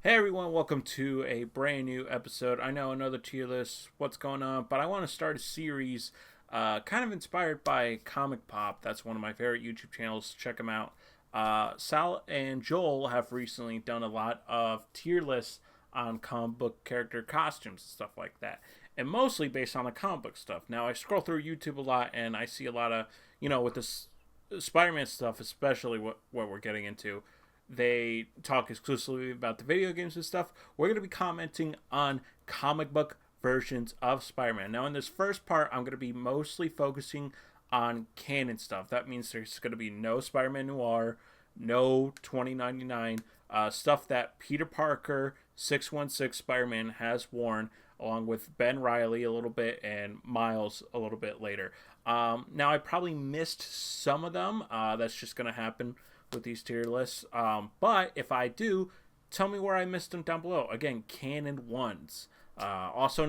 Hey everyone, welcome to a brand new episode. I know another tier list, what's going on, but I want to start a series kind of inspired by Comic Pop. That's one of my favorite YouTube channels. Check them out. Sal and Joel have recently done a lot of tier lists on comic book character costumes and stuff like that, and mostly based on the comic book stuff. Now, I scroll through YouTube a lot and I see a lot of, with this Spider-Man stuff, especially what we're getting into, they talk exclusively about the video games and stuff. We're going to be commenting on comic book versions of Spider-Man. Now, in this first part, I'm going to be mostly focusing on canon stuff. That means there's going to be no Spider-Man Noir, no 2099, stuff that Peter Parker, 616 Spider-Man has worn, along with Ben Riley a little bit and Miles a little bit later. Now, I probably missed some of them. That's just going to happen with these tier lists. But if I do, tell me where I missed them down below. Again, canon ones. Also,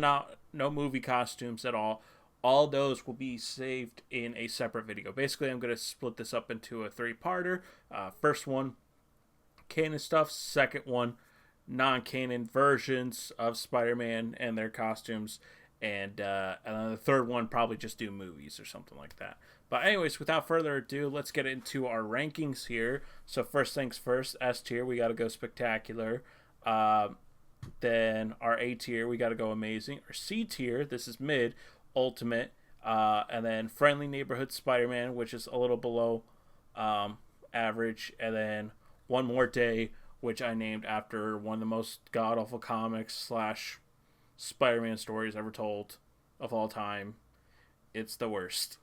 no movie costumes at all. All those will be saved in a separate video. Basically, I'm going to split this up into a three-parter. First one, canon stuff. Second one, non-canon versions of Spider-Man and their costumes. And then the third one, probably just do movies or something like that. But anyways, without further ado, let's get into our rankings here. So first things first, S tier, we got to go spectacular. Then our A tier, we got to go amazing. Our C tier, this is mid, ultimate. And then friendly neighborhood Spider-Man, which is a little below average. And then One More Day, which I named after one of the most god-awful comics / Spider-Man stories ever told of all time. It's the worst.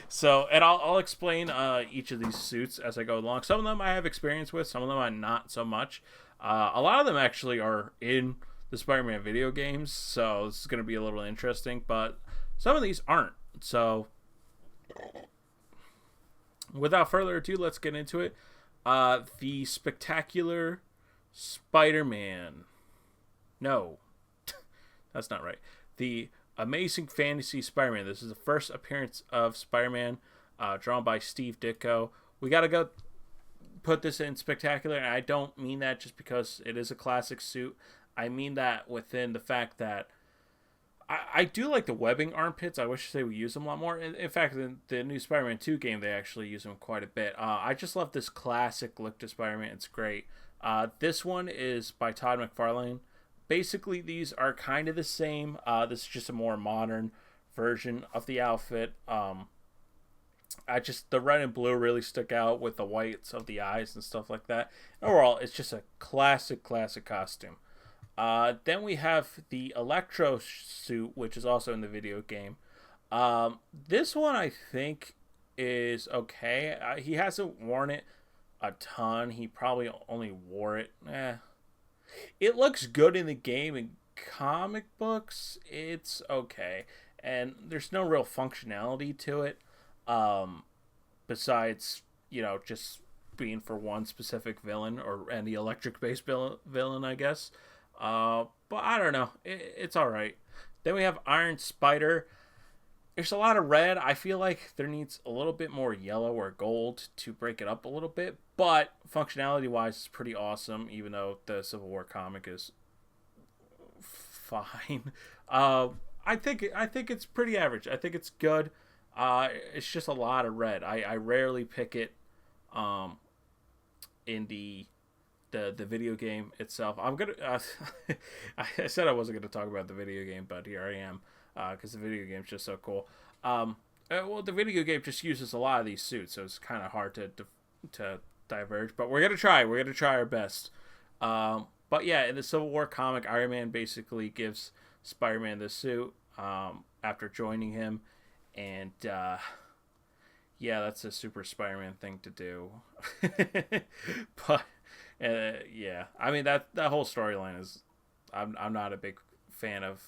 So, and I'll explain each of these suits as I go along. Some of them I have experience with, some of them I'm not so much. A lot of them actually are in the Spider-Man video games, so this is going to be a little interesting, but some of these aren't. So, without further ado, let's get into it. The Spectacular Spider-Man. No, that's not right. The Amazing Fantasy Spider-Man. This is the first appearance of Spider-Man, drawn by Steve Ditko. We got to go put this in spectacular, and I don't mean that just because it is a classic suit. I mean that within the fact that I do like the webbing armpits. I wish they would use them a lot more. In fact, in the new Spider-Man 2 game, they actually use them quite a bit. I just love this classic look to Spider-Man. It's great. This one is by Todd McFarlane. Basically, these are kind of the same. This is just a more modern version of the outfit. The red and blue really stick out with the whites of the eyes and stuff like that. Overall, it's just a classic costume. Then we have the Electro suit, which is also in the video game. This one I think is okay. He hasn't worn it a ton. He probably only wore it. It looks good in the game. In comic books, it's okay. And there's no real functionality to it. Besides, just being for one specific villain and the electric-based villain, I guess. But I don't know. It's alright. Then we have Iron Spider. There's a lot of red. I feel like there needs a little bit more yellow or gold to break it up a little bit. But functionality-wise, it's pretty awesome, even though the Civil War comic is fine. I think it's pretty average. I think it's good. It's just a lot of red. I rarely pick it in the video game itself. I'm gonna. I said I wasn't gonna talk about the video game, but here I am. Because the video game's just so cool. The video game just uses a lot of these suits, so it's kind of hard to diverge. But we're gonna try. We're gonna try our best. But yeah, in the Civil War comic, Iron Man basically gives Spider-Man this suit after joining him, and yeah, that's a super Spider-Man thing to do. But yeah, I mean that whole storyline is. I'm not a big fan of.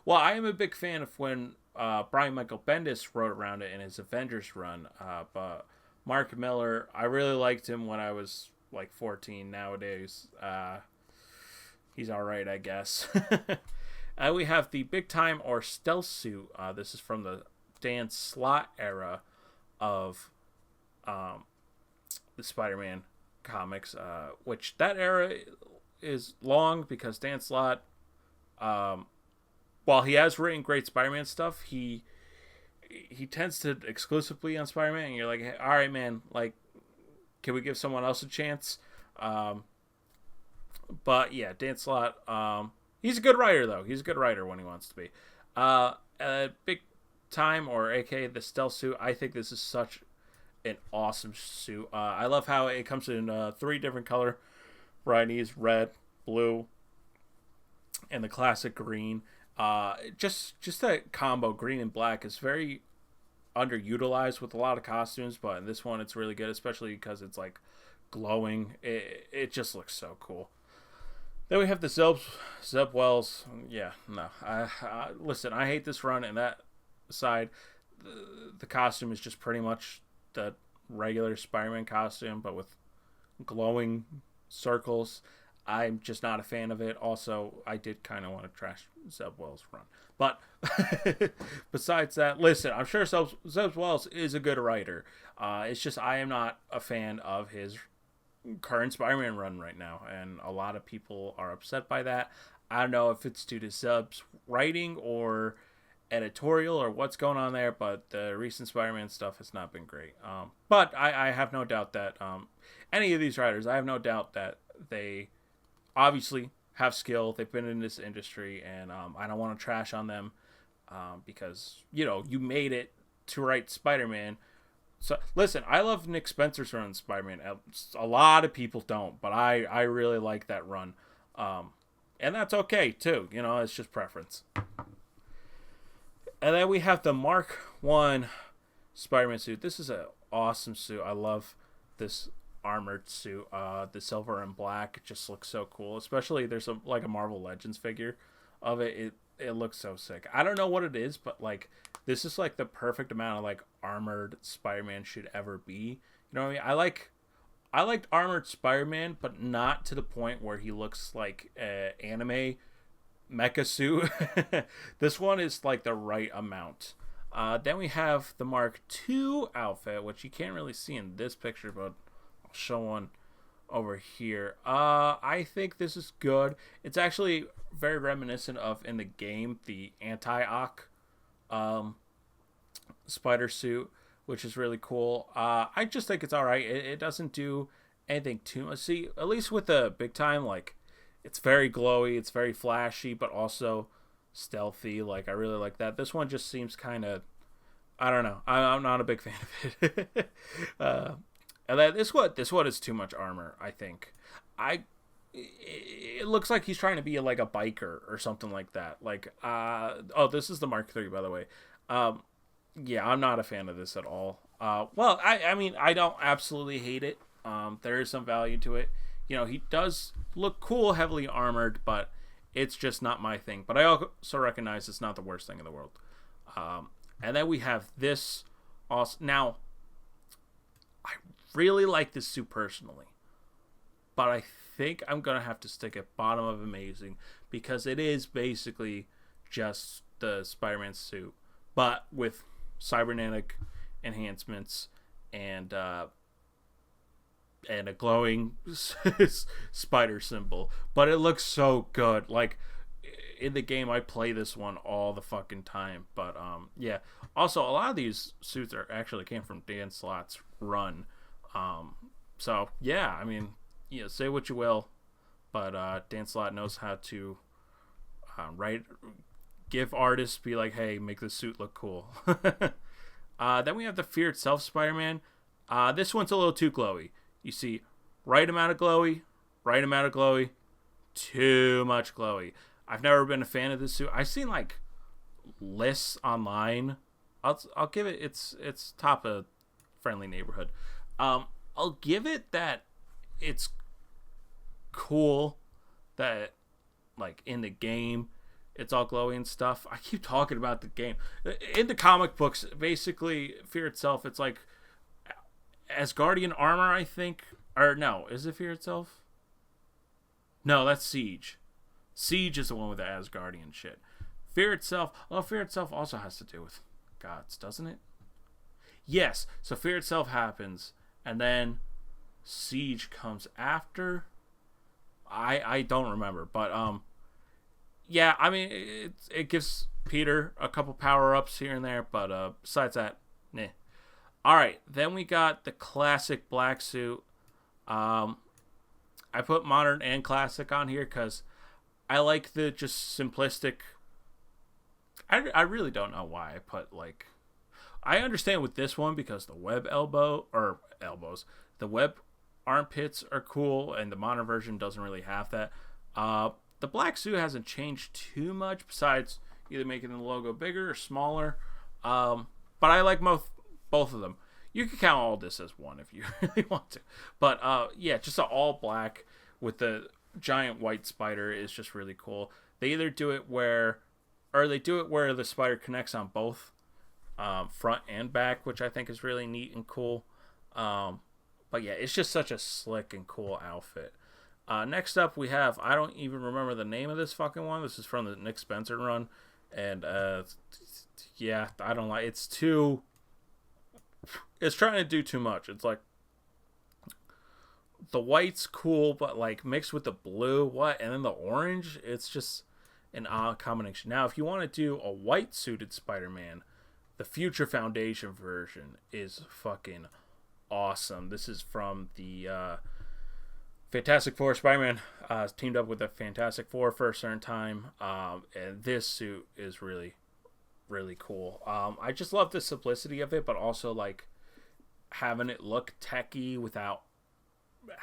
Well, I am a big fan of when Brian Michael Bendis wrote around it in his Avengers run. But Mark Miller, I really liked him when I was like 14. Nowadays, he's all right, I guess. We have the Big Time or Stealth suit. This is from the Dan Slott era of the Spider-Man comics, which that era is long because Dan Slott, while he has written great Spider-Man stuff, he tends to exclusively on Spider-Man, and you're like, hey, all right, man, like, can we give someone else a chance? But yeah, Dan Slott, he's a good writer though. He's a good writer when he wants to be. Big Time, or aka the Stealth Suit. I think this is such an awesome suit. I love how it comes in 3 different color varieties: red, blue, and the classic green. Just that combo, green and black, is very underutilized with a lot of costumes, but in this one it's really good, especially because it's like glowing. It just looks so cool. Then we have the Zeb Wells. Yeah, no. Listen, I hate this run, and that aside, the costume is just pretty much the regular Spider-Man costume, but with glowing circles. I'm just not a fan of it. Also, I did kind of want to trash Zeb Wells' run. But besides that, listen, I'm sure Zeb Wells is a good writer. It's just I am not a fan of his current Spider-Man run right now, and a lot of people are upset by that. I don't know if it's due to Zeb's writing or editorial or what's going on there, but the recent Spider-Man stuff has not been great. But I have no doubt that any of these writers, I have no doubt that they obviously have skill. They've been in this industry, and I don't want to trash on them because, you know, you made it to write Spider-Man. So listen, I love Nick Spencer's run on Spider-Man. A lot of people don't, but I really like that run. And that's okay too, you know, it's just preference. And then we have the Mark 1 Spider-Man suit. This is an awesome suit. I love this armored suit. The silver and black, it just looks so cool. Especially there's a Marvel Legends figure of it. It looks so sick. I don't know what it is, but like this is like the perfect amount of like armored Spider-Man should ever be. You know what I mean? I liked armored Spider-Man, but not to the point where he looks like an anime mecha suit. This one is like the right amount. Then we have the Mark II outfit, which you can't really see in this picture, but I'll show one over here. I think this is good. It's actually very reminiscent of, in the game, the anti-Ock spider suit, which is really cool. I just think it's alright. It doesn't do anything too much. See, at least with the Big Time, like, it's very glowy, it's very flashy, but also stealthy. Like, I really like that. This one just seems kind of, I don't know. I'm not a big fan of it. And then this one is too much armor, I think. It looks like he's trying to be like a biker or something like that. Like, this is the Mark III, by the way. Yeah, I'm not a fan of this at all. Well, I mean, I don't absolutely hate it. There is some value to it. You know, he does look cool, heavily armored, but it's just not my thing. But I also recognize it's not the worst thing in the world. And then we have this. Also, now, I really like this suit personally, but I think I'm going to have to stick at bottom of amazing because it is basically just the Spider-Man suit, but with cybernetic enhancements and a glowing spider symbol. But it looks so good. Like, in the game, I play this one all the fucking time. But yeah. Also, a lot of these suits actually came from Dan Slott's run. So yeah, I mean, you know, say what you will, but Dan Slott knows how to write, give artists, be like, hey, make this suit look cool. Then we have the Fear Itself Spider-Man. This one's a little too glowy. You see, right amount of glowy, too much glowy. I've never been a fan of this suit. I've seen like lists online. I'll give it its top of friendly neighborhood. I'll give it that it's cool that like in the game it's all glowy and stuff. I keep talking about the game. In the comic books, basically Fear Itself, it's like Asgardian armor, I think. Or no, is it Fear Itself? No, that's Siege. Siege is the one with the Asgardian shit. Fear Itself also has to do with gods, doesn't it? Yes, so Fear Itself happens, and then Siege comes after. I don't remember, but yeah, I mean it gives Peter a couple power ups here and there, but besides that, nah. All right, then we got the classic black suit. Um, I put modern and classic on here because I like the just simplistic. I really don't know why I put like. I understand with this one because the web elbows, the web armpits are cool, and the modern version doesn't really have that. The black suit hasn't changed too much besides either making the logo bigger or smaller. But I like both of them. You can count all this as one if you really want to. But yeah, just an all black with the giant white spider is just really cool. They either do it where the spider connects on both front and back, which I think is really neat and cool. But yeah, it's just such a slick and cool outfit. Next up, we have, I don't even remember the name of this fucking one. This is from the Nick Spencer run. And yeah, I don't like it's trying to do too much. It's like the white's cool, but like mixed with the blue, and then the orange, it's just an odd combination. Now, if you want to do a white suited Spider-Man, the Future Foundation version is fucking awesome. This is from the Fantastic Four. Spider-Man teamed up with the Fantastic Four for a certain time, and this suit is really, really cool. I just love the simplicity of it, but also like having it look techy without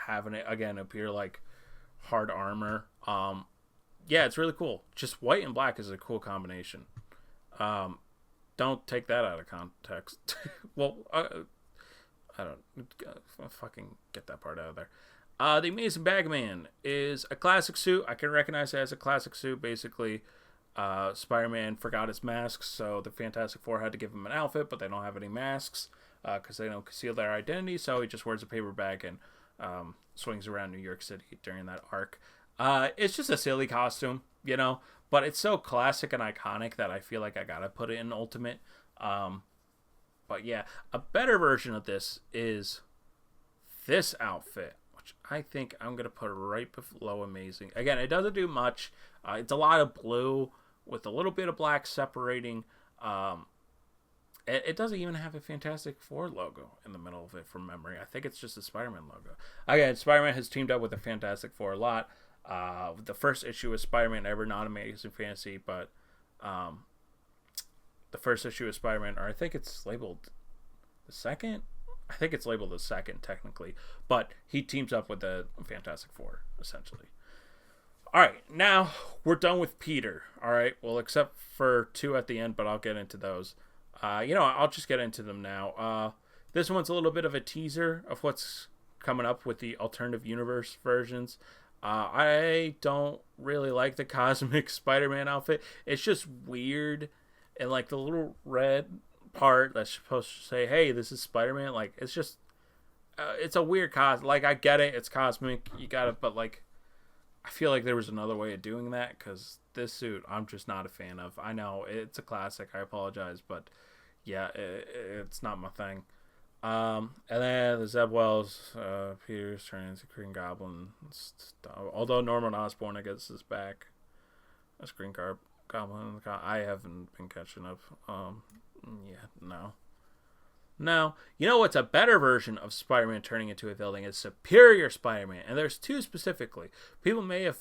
having it again appear like hard armor. Yeah, it's really cool. Just white and black is a cool combination. Don't take that out of context. Well, I don't fucking get that part out of there. The Amazing Bagman is a classic suit. I can recognize it as a classic suit. Basically, Spider-Man forgot his masks, so the Fantastic Four had to give him an outfit, but they don't have any masks because they don't conceal their identity, so he just wears a paper bag and swings around New York City during that arc. It's just a silly costume, but it's so classic and iconic that I feel like I gotta put it in Ultimate. But yeah, a better version of this is this outfit, which I think I'm going to put right below Amazing. Again, it doesn't do much. It's a lot of blue with a little bit of black separating. It doesn't even have a Fantastic Four logo in the middle of it from memory. I think it's just a Spider-Man logo. Again, Spider-Man has teamed up with the Fantastic Four a lot. The first issue is Spider-Man Ever, not Amazing Fantasy, but the first issue of Spider-Man, or I think it's labeled the second. I think it's labeled the second, technically. But he teams up with the Fantastic Four, essentially. All right, now we're done with Peter. All right, well, except for two at the end, but I'll get into those. I'll just get into them now. This one's a little bit of a teaser of what's coming up with the alternative universe versions. I don't really like the Cosmic Spider-Man outfit. It's just weird. And like the little red part that's supposed to say, hey, this is Spider-Man. Like, it's just, it's a weird like, I get it. It's cosmic. You got it. But like, I feel like there was another way of doing that because this suit, I'm just not a fan of. I know it's a classic. I apologize. But yeah, it's not my thing. And then the Zeb Wells, Peter's turning into Green Goblin. Although Norman Osborn, I guess, is back as Green Goblin. I haven't been catching up. No. You know what's a better version of Spider-Man turning into a villain is Superior Spider-Man, and there's two specifically. People may have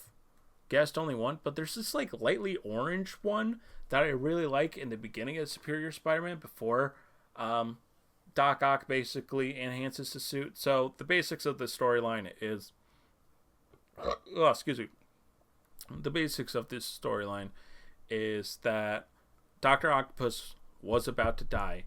guessed only one, but there's this like lightly orange one that I really like in the beginning of Superior Spider-Man before Doc Ock basically enhances the suit. So the basics of the storyline is, excuse me. The basics of this storyline is that Dr. Octopus was about to die.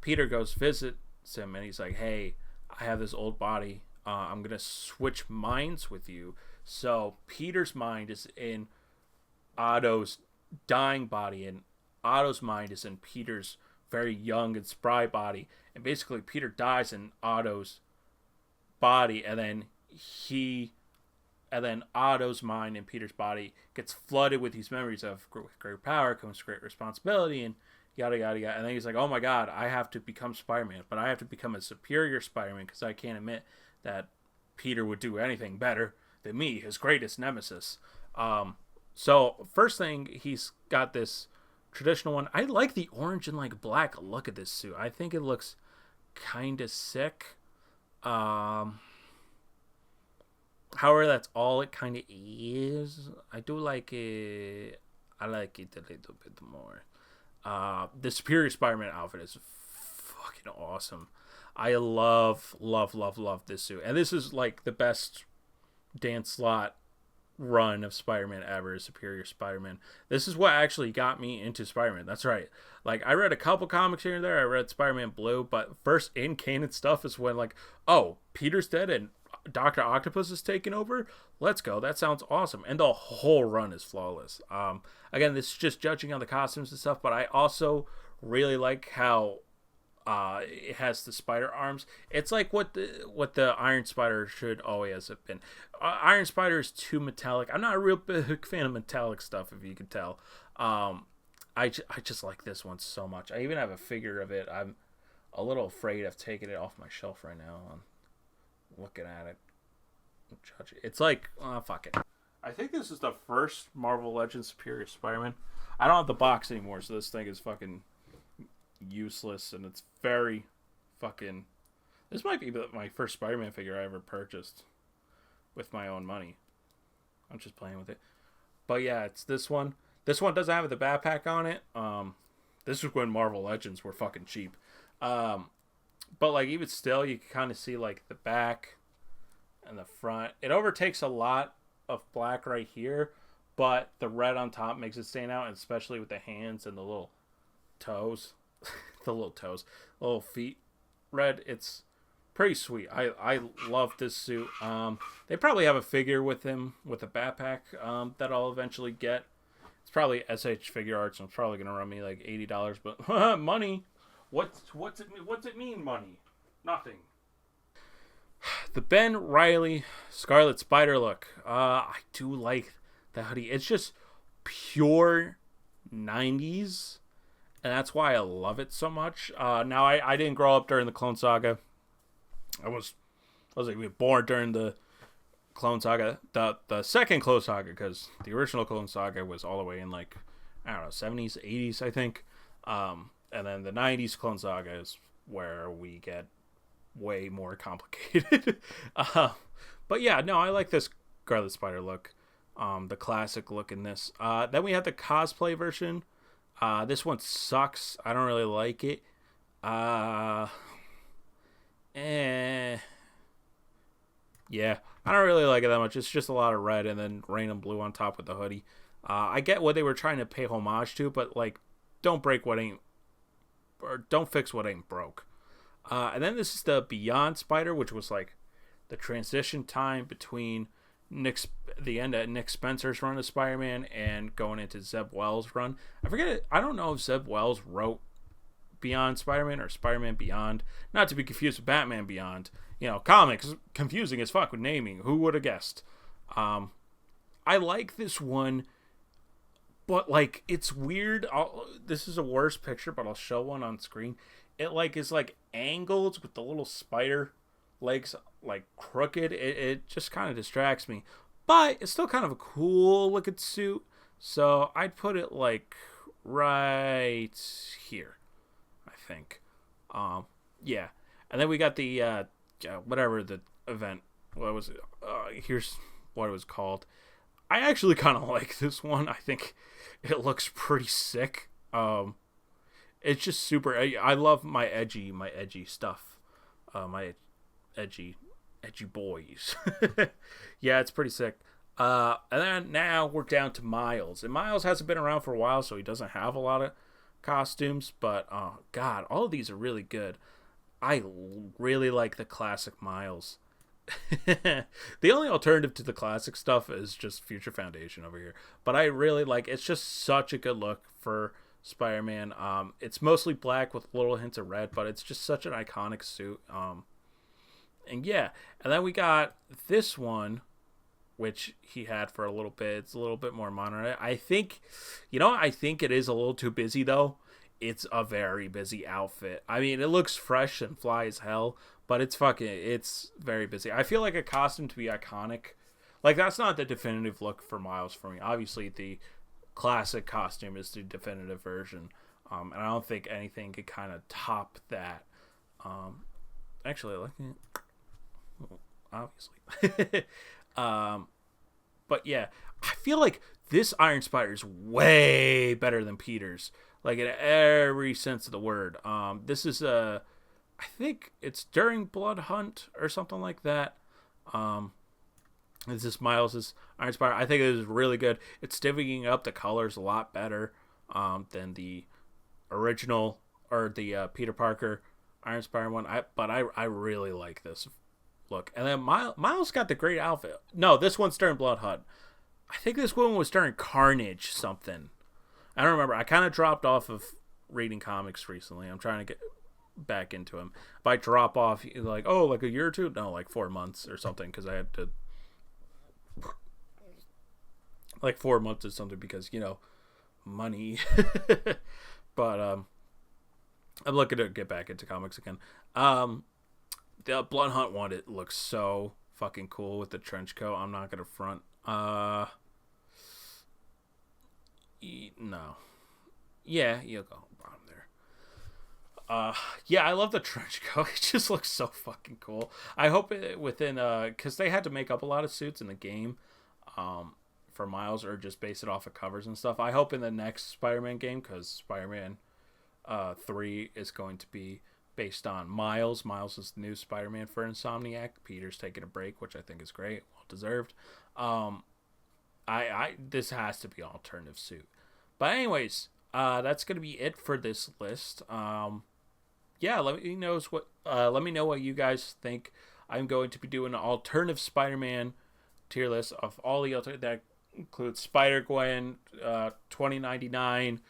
Peter goes visits him and he's like, hey, I have this old body. I'm going to switch minds with you. So Peter's mind is in Otto's dying body and Otto's mind is in Peter's very young and spry body. And basically Peter dies in Otto's body and then Otto's mind and Peter's body gets flooded with these memories of with great power comes great responsibility and yada, yada, yada. And then he's like, oh my God, I have to become Spider-Man, but I have to become a superior Spider-Man because I can't admit that Peter would do anything better than me, his greatest nemesis. So first thing, he's got this traditional one. I like the orange and like black look of this suit. I think it looks kind of sick. However, that's all it kind of is. I do like it. I like it a little bit more. The Superior Spider-Man outfit is fucking awesome. I love this suit. And this is like the best Dan Slott run of Spider-Man ever, Superior Spider-Man. This is what actually got me into Spider-Man. That's right. Like, I read a couple comics here and there. I read Spider-Man Blue, but first in canon stuff is when, like, oh, Peter's dead and Dr. Octopus is taking over. Let's go. That sounds awesome. And the whole run is flawless. Again, this is just judging on the costumes and stuff, but I also really like how it has the spider arms. It's like what the Iron Spider should always have been. Iron Spider is too metallic. I'm not a real big fan of metallic stuff, if you can tell. I just like this one so much. I even have a figure of it. I'm a little afraid of taking it off my shelf right now. I'm looking at it. It's like, fuck it. I think this is the first Marvel Legends Superior Spider-Man. I don't have the box anymore, so this thing is fucking useless, and it's very fucking... This might be my first Spider-Man figure I ever purchased with my own money. I'm just playing with it. But yeah, it's this one. This one doesn't have the backpack on it. This was when Marvel Legends were fucking cheap. But like, even still, you can kind of see like the back and the front. It overtakes a lot of black right here, but the red on top makes it stand out, and especially with the hands and the little toes. The little feet red. It's pretty sweet. I love this suit. They probably have a figure with him with a backpack that I'll eventually get. It's probably SH Figure Arts, and it's probably gonna run me like $80, but money. What's it mean, money? Nothing. The Ben Reilly Scarlet Spider look. I do like the hoodie. It's just pure 90s. And that's why I love it so much. Now, I didn't grow up during the Clone Saga. I was like born during the Clone Saga. The second Clone Saga, because the original Clone Saga was all the way in, like, I don't know, 70s, 80s, I think. And then the 90s Clone Saga is where we get way more complicated. But yeah, no, I like this Scarlet Spider look. The classic look in this. Then we have the cosplay version. This one sucks. I don't really like it. Yeah, I don't really like it that much. It's just a lot of red and then random blue on top with the hoodie. I get what they were trying to pay homage to, but like, don't fix what ain't broke. And then this is the Beyond Spider, which was like the transition time between the end of Nick Spencer's run of Spider-Man and going into Zeb Wells' run. I forget it. I don't know if Zeb Wells wrote Beyond Spider-Man or Spider-Man Beyond. Not to be confused with Batman Beyond. You know, comics confusing as fuck with naming. Who would have guessed? I like this one, but like, it's weird. This is a worse picture, but I'll show one on screen. It like is like angled with the little spider legs like crooked. It just kind of distracts me, but it's still kind of a cool looking suit, so I'd put it like right here, I think. Yeah, and then we got the whatever the event, what was it, here's what it was called. I actually kind of like this one. I think it looks pretty sick. It's just super. I love my edgy stuff. My edgy boys. Yeah, it's pretty sick. And then now we're down to Miles. And Miles hasn't been around for a while, so he doesn't have a lot of costumes. But, oh, God, all of these are really good. I really like the classic Miles. The only alternative to the classic stuff is just Future Foundation over here. But I really like, it's just such a good look for Spider-Man. It's mostly black with little hints of red, but it's just such an iconic suit. And yeah, and then we got this one, which he had for a little bit. It's a little bit more modern. I think it is a little too busy though. It's a very busy outfit. I mean, it looks fresh and fly as hell, but it's very busy. I feel like a costume to be iconic, Like, that's not the definitive look for Miles for me. Obviously, the classic costume is the definitive version. And I don't think anything could kind of top that. Actually, looking obviously. But yeah, I feel like this Iron Spider is way better than Peter's. Like, in every sense of the word. This is I think it's during Blood Hunt or something like that. This is Miles' Iron Spider. I think it is really good. It's divvying up the colors a lot better than the original or the Peter Parker Iron Spider one. I really like this look. And then Miles got the great outfit. No, this one's during Blood Hunt. I think this one was during Carnage something. I don't remember. I kind of dropped off of reading comics recently. I'm trying to get back into them. If I drop off, like a year or two? No, like 4 months or something, because I had to. Like 4 months or something, because, money. But I'm looking to get back into comics again. The Blood Hunt one, it looks so fucking cool with the trench coat. I'm not gonna front. No. Yeah, you'll go bottom there. Yeah, I love the trench coat. It just looks so fucking cool. I hope it within because they had to make up a lot of suits in the game, for Miles, or just base it off of covers and stuff. I hope in the next Spider-Man game, because Spider-Man 3 is going to be based on Miles. Miles is the new Spider-Man for Insomniac. Peter's taking a break, which I think is great, well deserved. This has to be an alternative suit. But anyways, that's gonna be it for this list. Yeah, let me know what you guys think. I'm going to be doing an alternative Spider-Man tier list of all the that includes Spider-Gwen, 2099.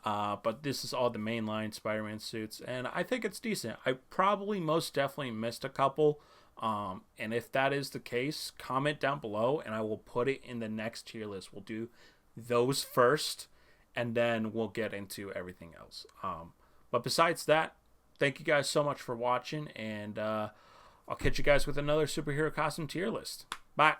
But this is all the mainline Spider-Man suits, and I think it's decent. I probably most definitely missed a couple, and if that is the case, comment down below, and I will put it in the next tier list. We'll do those first, and then we'll get into everything else. But besides that, thank you guys so much for watching, and I'll catch you guys with another superhero costume tier list. Bye.